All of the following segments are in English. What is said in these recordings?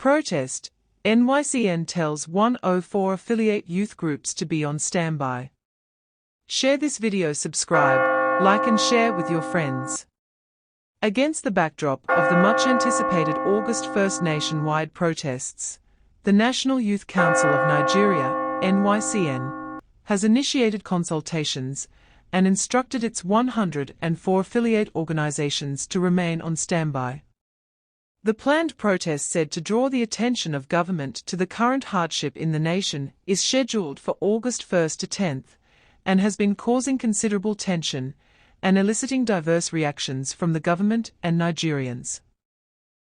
protest, NYCN tells 104 affiliate youth groups to be on standby. Share this video, subscribe, like and share with your friends. Against the backdrop of the much-anticipated August 1st nationwide protests, the National Youth Council of Nigeria, NYCN, has initiated consultations and instructed its 104 affiliate organizations to remain on standby. The planned protest, said to draw the attention of government to the current hardship in the nation, is scheduled for August 1st to 10th and has been causing considerable tension and eliciting diverse reactions from the government and Nigerians.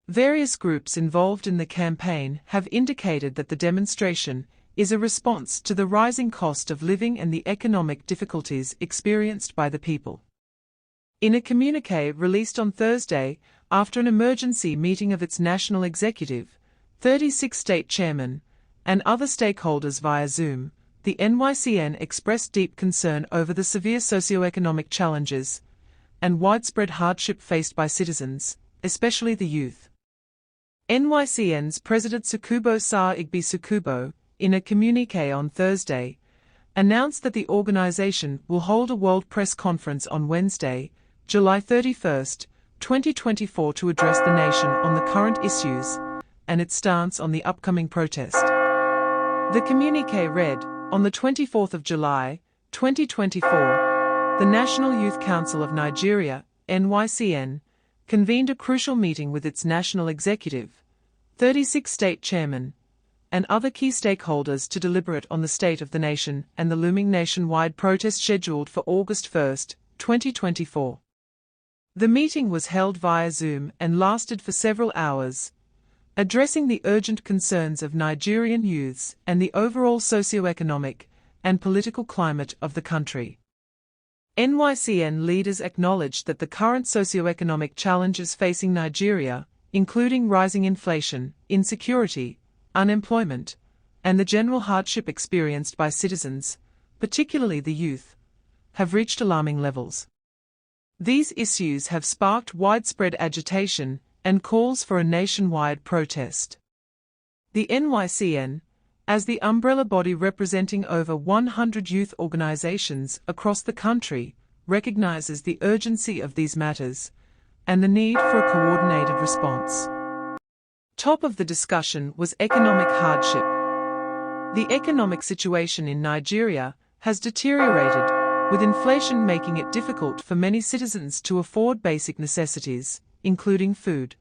Various groups involved in the campaign have indicated that the demonstration is a response to the rising cost of living and the economic difficulties experienced by the people. In a communiqué released on Thursday, after an emergency meeting of its national executive, 36 state chairmen, and other stakeholders via Zoom, the NYCN expressed deep concern over the severe socioeconomic challenges and widespread hardship faced by citizens, especially the youth. NYCN's President Sukubo Sa Igbe Sukubo, in a communiqué on Thursday, announced that the organization will hold a World Press Conference on Wednesday, July 31, 2024 to address the nation on the current issues and its stance on the upcoming protest. The communiqué read, on the 24th of July, 2024, the National Youth Council of Nigeria, NYCN, convened a crucial meeting with its national executive, 36 state chairmen, and other key stakeholders to deliberate on the state of the nation and the looming nationwide protest scheduled for August 1, 2024. The meeting was held via Zoom and lasted for several hours, addressing the urgent concerns of Nigerian youths and the overall socio-economic and political climate of the country. NYCN leaders acknowledged that the current socio-economic challenges facing Nigeria, including rising inflation, insecurity, unemployment, and the general hardship experienced by citizens, particularly the youth, have reached alarming levels. These issues have sparked widespread agitation and calls for a nationwide protest. The NYCN, as the umbrella body representing over 100 youth organizations across the country, recognizes the urgency of these matters and the need for a coordinated response. Top of the discussion was economic hardship. The economic situation in Nigeria has deteriorated, with inflation making it difficult for many citizens to afford basic necessities, including food.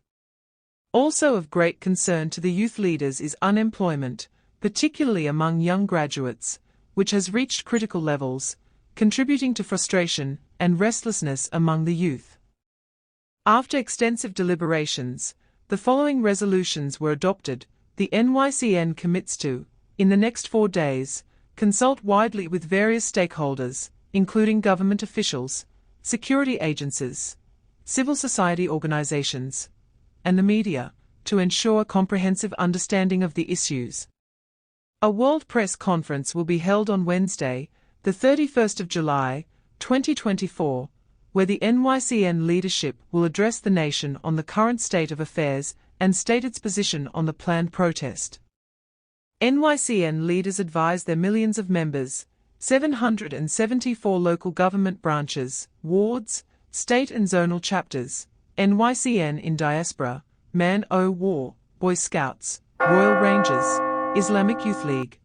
Also of great concern to the youth leaders is unemployment, particularly among young graduates, which has reached critical levels, contributing to frustration and restlessness among the youth. After extensive deliberations, the following resolutions were adopted. The NYCN commits to, in the next 4 days, consult widely with various stakeholders, including government officials, security agencies, civil society organizations, and the media, to ensure a comprehensive understanding of the issues. A World Press Conference will be held on Wednesday, the 31st of July, 2024, where the NYCN leadership will address the nation on the current state of affairs and state its position on the planned protest. NYCN leaders advise their millions of members, 774 local government branches, wards, state and zonal chapters, NYCN in diaspora, Man-O-War, Boy Scouts, Royal Rangers, Islamic Youth League,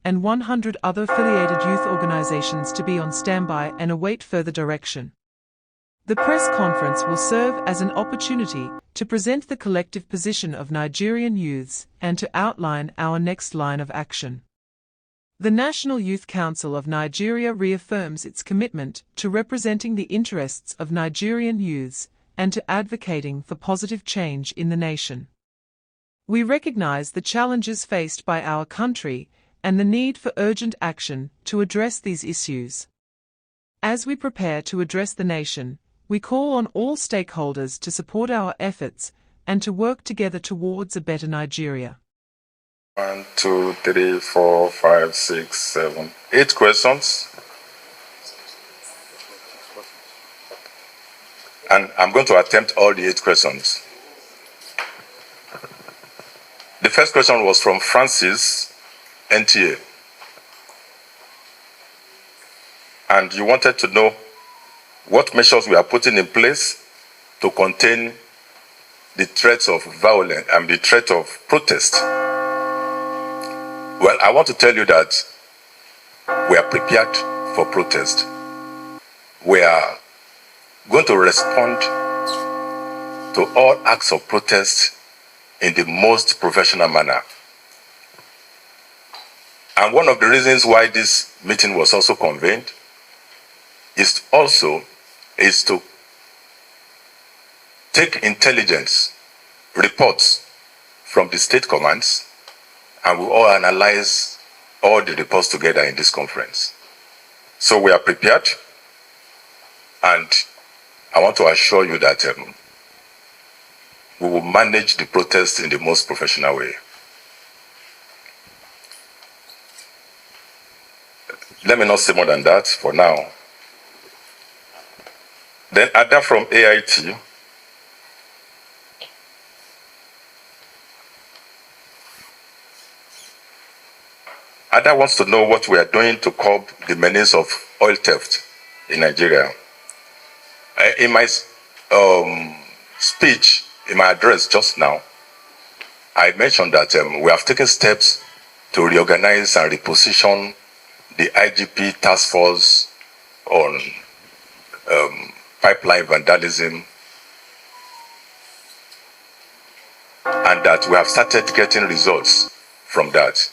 and 100 other affiliated youth organizations to be on standby and await further direction. The press conference will serve as an opportunity to present the collective position of Nigerian youths and to outline our next line of action. The National Youth Council of Nigeria reaffirms its commitment to representing the interests of Nigerian youths and to advocating for positive change in the nation. We recognize the challenges faced by our country and the need for urgent action to address these issues. As we prepare to address the nation, we call on all stakeholders to support our efforts and to work together towards a better Nigeria. 1, 2, 3, 4, 5, 6, 7, 8 questions. And I'm going to attempt all the 8 questions. The first question was from Francis, NTA. And you wanted to know what measures we are putting in place to contain the threats of violence and the threat of protest. Well, I want to tell you that we are prepared for protest. We are going to respond to all acts of protest in the most professional manner. And one of the reasons why this meeting was also convened is to take intelligence reports from the state commands, and we all analyze all the reports together in this conference. So we are prepared, and I want to assure you that we will manage the protest in the most professional way. Let me not say more than that for now. Then Ada from AIT. Ada wants to know what we are doing to curb the menace of oil theft in Nigeria. In my speech, in my address just now, I mentioned that we have taken steps to reorganize and reposition the IGP task force on pipeline vandalism, and that we have started getting results from that.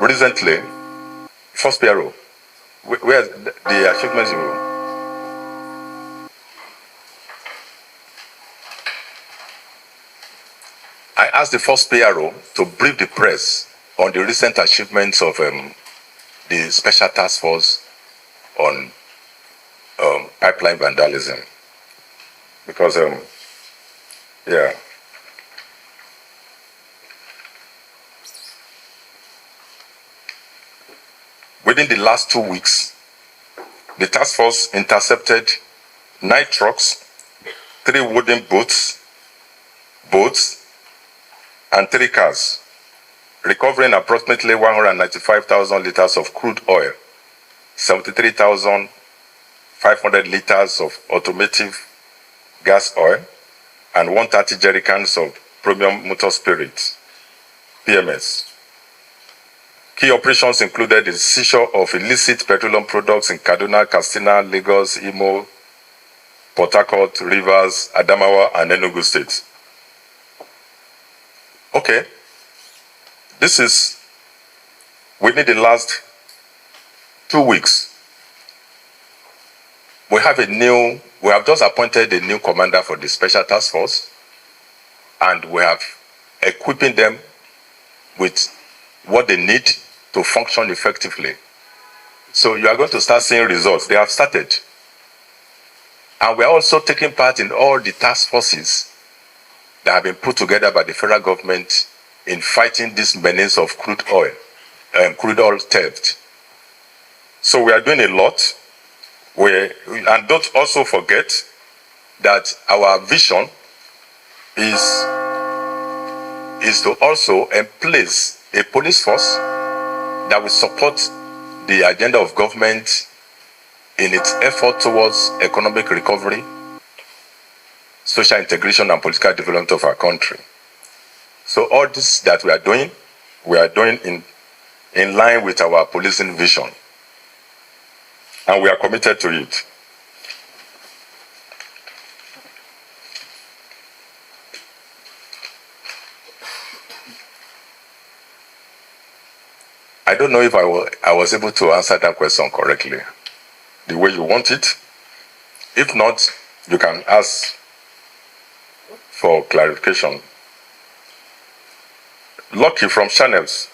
Recently, first PRO, where the achievements I asked the first PRO to brief the press on the recent achievements of the special task force on pipeline vandalism. Because, yeah. Within the last 2 weeks, the task force intercepted 9 trucks, 3 wooden boats, and 3 cars, recovering approximately 195,000 liters of crude oil, 73,500 liters of automotive gas oil, and 130 jerrycans of premium motor spirits, PMS. Key operations included the seizure of illicit petroleum products in Kaduna, Katsina, Lagos, Imo, Port Harcourt, Rivers, Adamawa, and Enugu states. Okay, this is within the last 2 weeks. We have just appointed a new commander for the special task force, and we have equipping them with what they need to function effectively. So you are going to start seeing results. They have started. And we are also taking part in all the task forces that have been put together by the federal government in fighting this menace of crude oil theft. So we are doing a lot. And don't also forget that our vision is to also place a police force that will support the agenda of government in its effort towards economic recovery, social integration, and political development of our country. So all this that we are doing in line with our policing vision. And we are committed to it. I don't know if I was able to answer that question correctly, the way you want it. If not, you can ask for clarification. Lucky from Channels.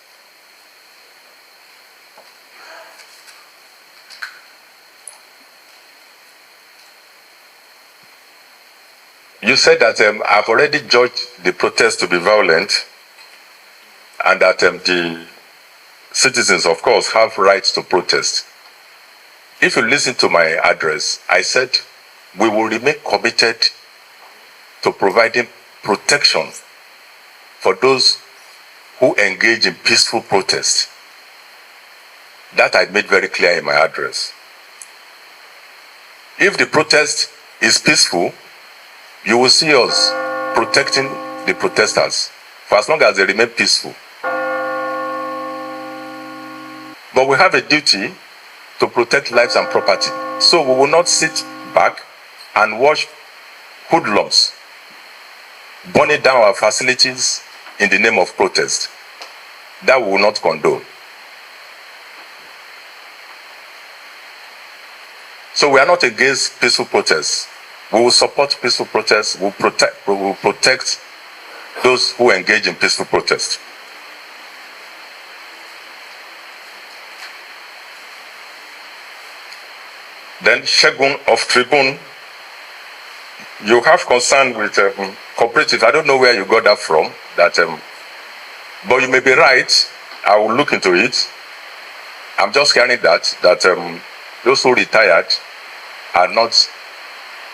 You said that I've already judged the protest to be violent, and that the citizens, of course, have rights to protest. If you listen to my address, I said we will remain committed to providing protection for those who engage in peaceful protest. That I made very clear in my address. If the protest is peaceful, you will see us protecting the protesters for as long as they remain peaceful. But we have a duty to protect lives and property. So we will not sit back and watch hoodlums burning down our facilities in the name of protest. That we will not condone. So we are not against peaceful protests. We will support peaceful protests. We will protect those who engage in peaceful protests. Then Shegun of Tribune, you have concern with cooperatives. I don't know where you got that from. But you may be right. I will look into it. I'm just hearing that those who retired are not.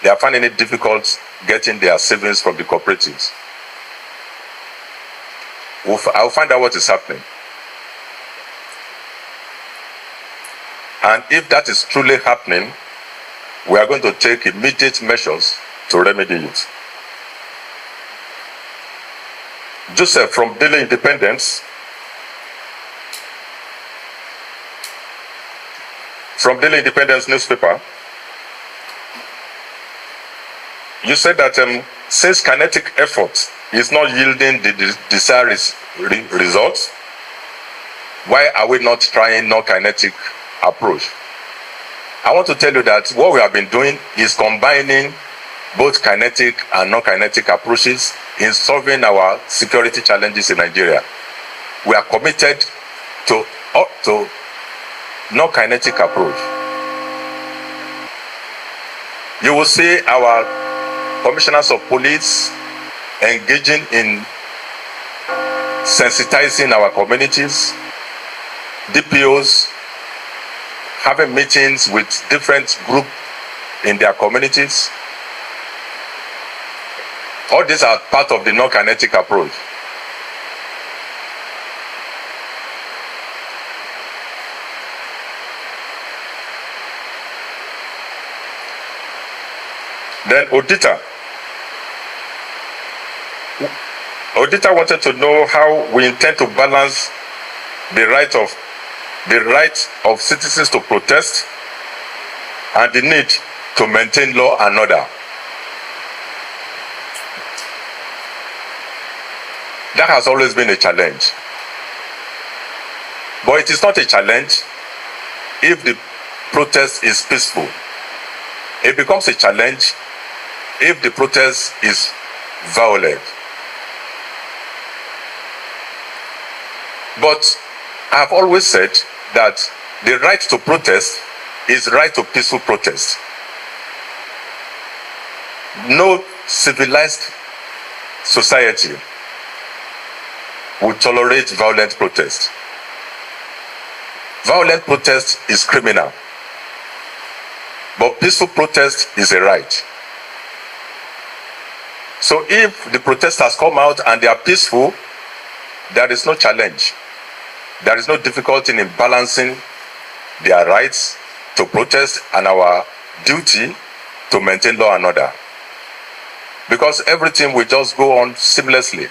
They are finding it difficult getting their savings from the cooperatives. I'll find out what is happening. And if that is truly happening, we are going to take immediate measures to remedy it. Joseph from Daily Independence. From Daily Independence newspaper. You said that since kinetic effort is not yielding the desired results, why are we not trying non-kinetic approach? I want to tell you that what we have been doing is combining both kinetic and non-kinetic approaches in solving our security challenges in Nigeria. We are committed to non-kinetic approach. You will see our commissioners of police engaging in sensitizing our communities, DPOs having meetings with different groups in their communities. All these are part of the non-kinetic approach. Then Odita wanted to know how we intend to balance the right of citizens to protest and the need to maintain law and order. That has always been a challenge. But it is not a challenge if the protest is peaceful. It becomes a challenge if the protest is violent. But I have always said that the right to protest is right to peaceful protest. No civilized society would tolerate violent protest. Violent protest is criminal, but peaceful protest is a right. So if the protesters come out and they are peaceful, there is no challenge. There is no difficulty in balancing their rights to protest and our duty to maintain law and order. Because everything will just go on seamlessly.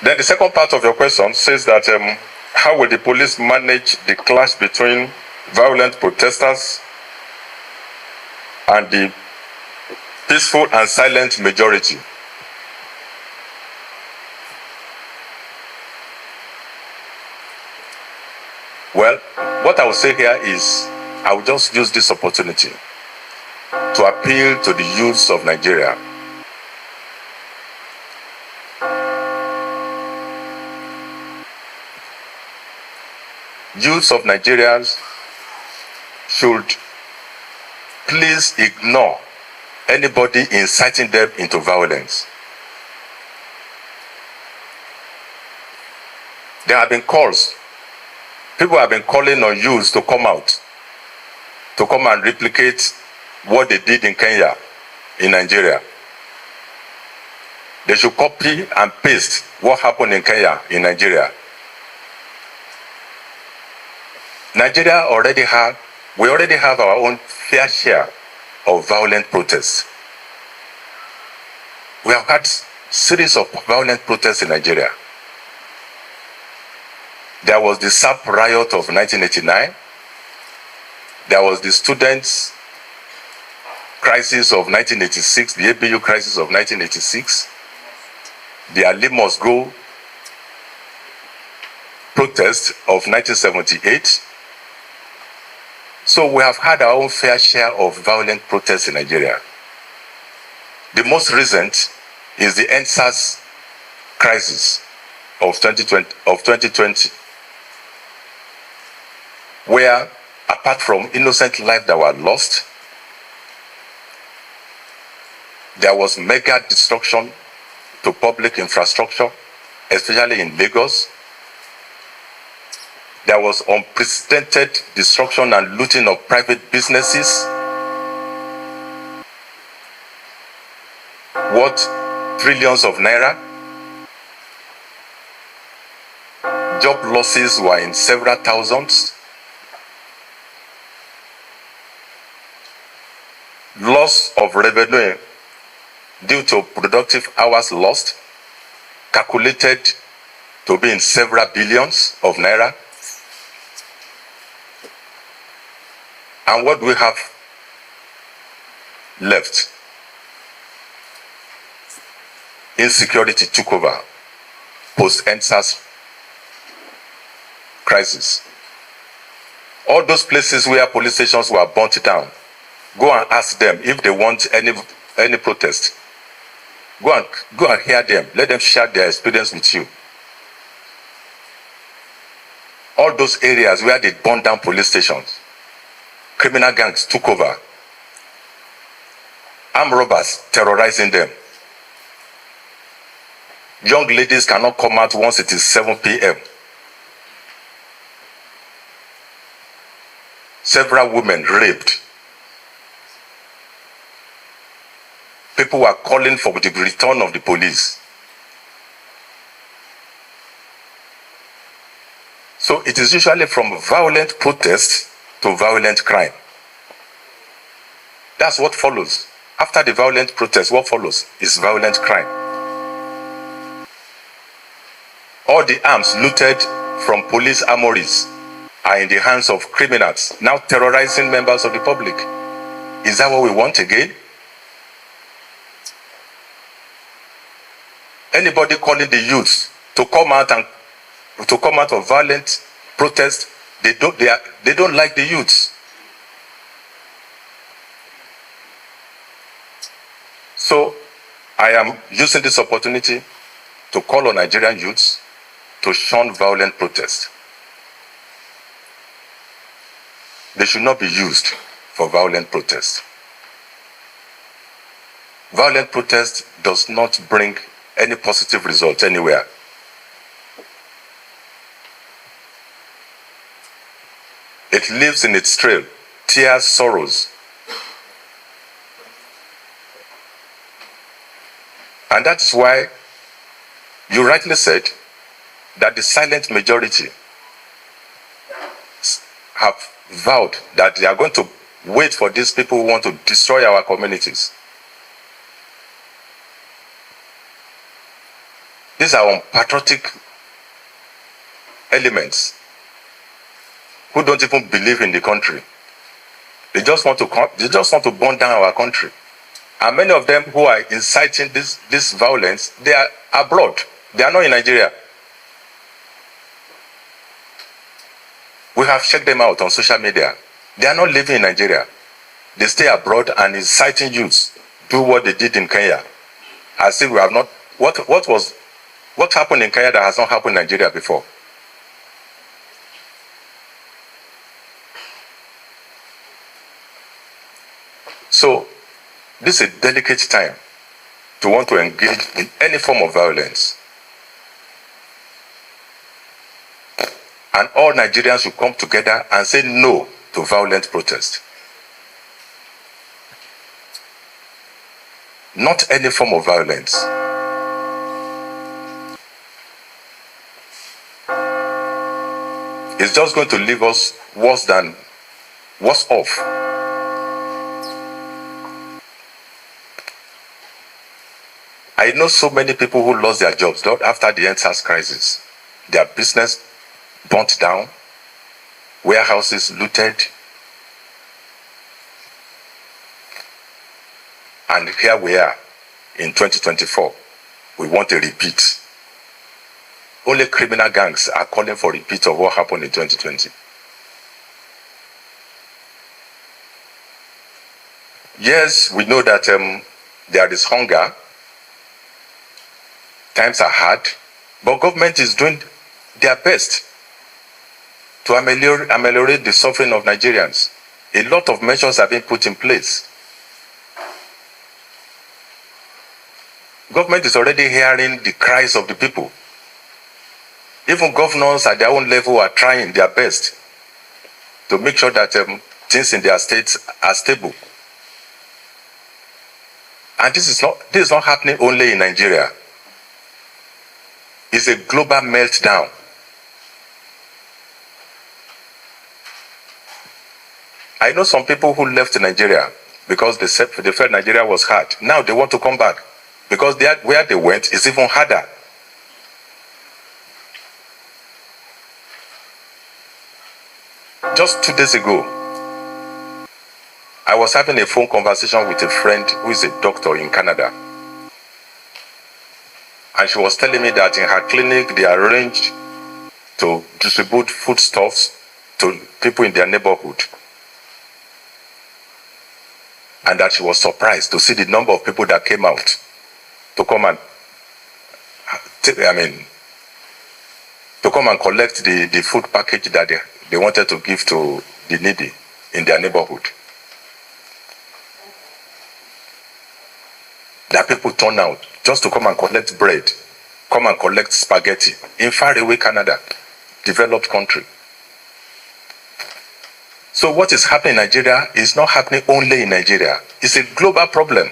Then the second part of your question says that how will the police manage the clash between violent protesters and the peaceful and silent majority? Well, what I will say here is I will just use this opportunity to appeal to the youths of Nigeria. Youths of Nigerians should please ignore anybody inciting them into violence. There have been calls. People have been calling on youths to come out. to come and replicate what they did in Kenya, in Nigeria. They should copy and paste what happened in Kenya, in Nigeria. We already have our own fair share of violent protests. We have had series of violent protests in Nigeria. There was the SAP riot of 1989. There was the students' crisis of 1986, the ABU crisis of 1986, the Ali Must Go protest of 1978. So we have had our own fair share of violent protests in Nigeria. The most recent is the NSAS crisis of 2020, where, apart from innocent lives that were lost, there was mega destruction to public infrastructure, especially in Lagos. There was unprecedented destruction and looting of private businesses, worth trillions of naira. Job losses were in several thousands. Loss of revenue due to productive hours lost, calculated to be in several billions of naira. And what we have left? Insecurity took over post-NSAS crisis. All those places where police stations were burnt down, go and ask them if they want any protest. Go and hear them. Let them share their experience with you. All those areas where they burned down police stations, criminal gangs took over. Armed robbers terrorizing them. Young ladies cannot come out once it is 7 p.m. Several women raped. People were calling for the return of the police. So it is usually from violent protest to violent crime. That's what follows. After the violent protest, what follows is violent crime. All the arms looted from police armories are in the hands of criminals, now terrorizing members of the public. Is that what we want again? Anybody calling the youths to come out of violent protest, they don't like the youths. So I am using this opportunity to call on Nigerian youths to shun violent protest. They should not be used for violent protest. Violent protest does not bring any positive result anywhere. It leaves in its trail tears, sorrows. And that's why you rightly said that the silent majority have vowed that they are going to wait for these people who want to destroy our communities. These are unpatriotic elements who don't even believe in the country. They just want to burn down our country. And many of them who are inciting this violence, they are abroad. They are not in Nigeria. We have checked them out on social media. They are not living in Nigeria. They stay abroad and inciting youths do what they did in Kenya. As if we have not. What happened in Kenya that has not happened in Nigeria before? So, this is a delicate time to want to engage in any form of violence. And all Nigerians should come together and say no to violent protest. not any form of violence. It's just going to leave us worse off. I know so many people who lost their jobs after the NSAS crisis. Their business burnt down, warehouses looted, and here we are in 2024. We want a repeat. Only criminal gangs are calling for a repeat of what happened in 2020. Yes, we know that there is hunger. Times are hard, but government is doing their best to ameliorate the suffering of Nigerians. A lot of measures have been put in place. Government is already hearing the cries of the people. Even governors at their own level are trying their best to make sure that things in their states are stable. And this is not happening only in Nigeria. It's a global meltdown. I know some people who left Nigeria because they felt Nigeria was hard. Now they want to come back because where they went is even harder. Just 2 days ago, I was having a phone conversation with a friend who is a doctor in Canada. And she was telling me that in her clinic, they arranged to distribute foodstuffs to people in their neighborhood. And that she was surprised to see the number of people that came out to come and collect the food package that they wanted to give to the needy in their neighborhood. That people turn out just to come and collect bread, come and collect spaghetti in faraway Canada, developed country. So what is happening in Nigeria is not happening only in Nigeria. It's a global problem.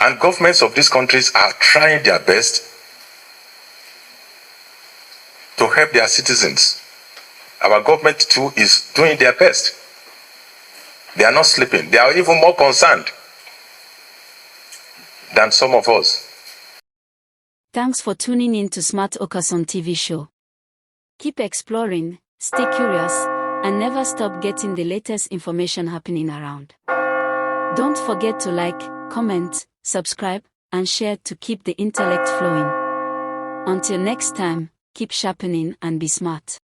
And governments of these countries are trying their best to help their citizens. Our government too is doing their best. They are not sleeping. They are even more concerned than some of us. Thanks for tuning in to Smart Okoson TV show. Keep exploring, stay curious, and never stop getting the latest information happening around. Don't forget to like, comment, subscribe, and share to keep the intellect flowing. Until next time, keep sharpening and be smart.